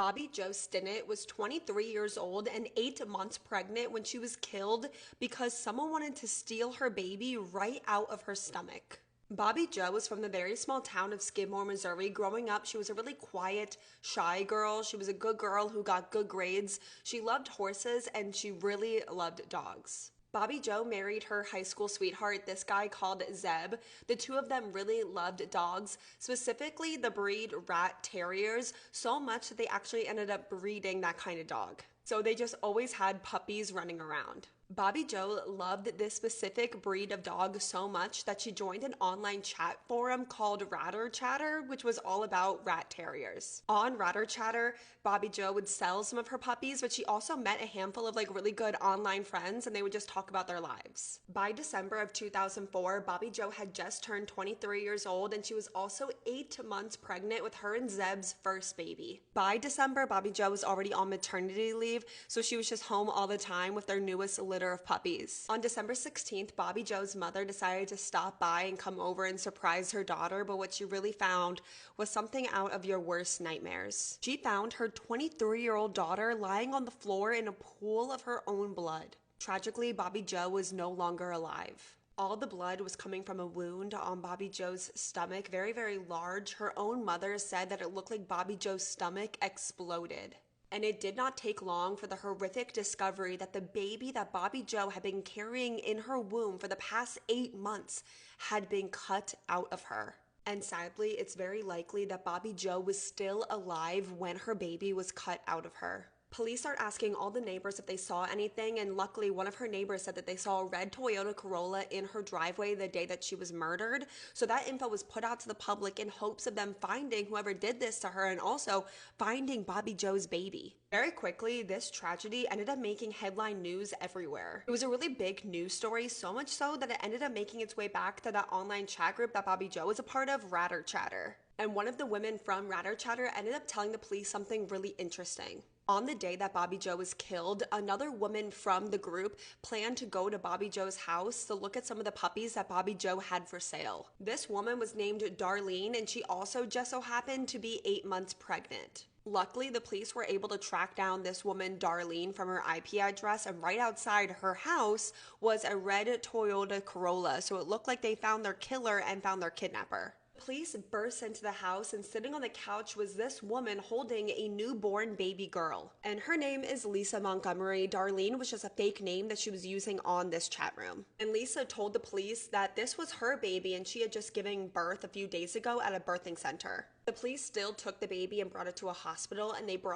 Bobby Jo Stinnett was 23 years old and 8 months pregnant when she was killed because someone wanted to steal her baby right out of her stomach. Bobby Jo was from the very small town of Skidmore, Missouri. Growing up, she was a really quiet, shy girl. She was a good girl who got good grades. She loved horses and she really loved dogs. Bobby Jo married her high school sweetheart, this guy called Zeb. The two of them really loved dogs, specifically the breed rat terriers, so much that they actually ended up breeding that kind of dog. So they just always had puppies running around. Bobby Jo loved this specific breed of dog so much that she joined an online chat forum called Ratter Chatter, which was all about rat terriers. On Ratter Chatter, Bobby Jo would sell some of her puppies, but she also met a handful of really good online friends and they would just talk about their lives. By December of 2004, Bobby Jo had just turned 23 years old and she was also 8 months pregnant with her and Zeb's first baby. By December, Bobby Jo was already on maternity leave, so she was just home all the time with their newest litter of puppies. On December 16th, Bobby Jo's mother decided to stop by and come over and surprise her daughter, but what she really found was something out of your worst nightmares. She found her 23-year-old daughter lying on the floor in a pool of her own blood. Tragically, Bobby Jo was no longer alive. All the blood was coming from a wound on Bobby Jo's stomach, very, very large. Her own mother said that it looked like Bobby Jo's stomach exploded. And it did not take long for the horrific discovery that the baby that Bobby Jo had been carrying in her womb for the past 8 months had been cut out of her. And sadly, it's very likely that Bobby Jo was still alive when her baby was cut out of her. Police are asking all the neighbors if they saw anything, and luckily one of her neighbors said that they saw a red Toyota Corolla in her driveway the day that she was murdered. So that info was put out to the public in hopes of them finding whoever did this to her and also finding Bobby Jo's baby. Very quickly, this tragedy ended up making headline news everywhere. It was a really big news story, so much so that it ended up making its way back to that online chat group that Bobby Jo was a part of, Ratter Chatter. And one of the women from Ratter Chatter ended up telling the police something really interesting. On the day that Bobby Jo was killed, another woman from the group planned to go to Bobby Jo's house to look at some of the puppies that Bobby Jo had for sale. This woman was named Darlene, and she also just so happened to be 8 months pregnant. Luckily, the police were able to track down this woman, Darlene, from her IP address, and right outside her house was a red Toyota Corolla, so it looked like they found their killer and found their kidnapper. Police burst into the house, and sitting on the couch was this woman holding a newborn baby girl. And her name is Lisa Montgomery. Darlene was just a fake name that she was using on this chat room. And Lisa told the police that this was her baby and she had just given birth a few days ago at a birthing center. The police still took the baby and brought it to a hospital, and they brought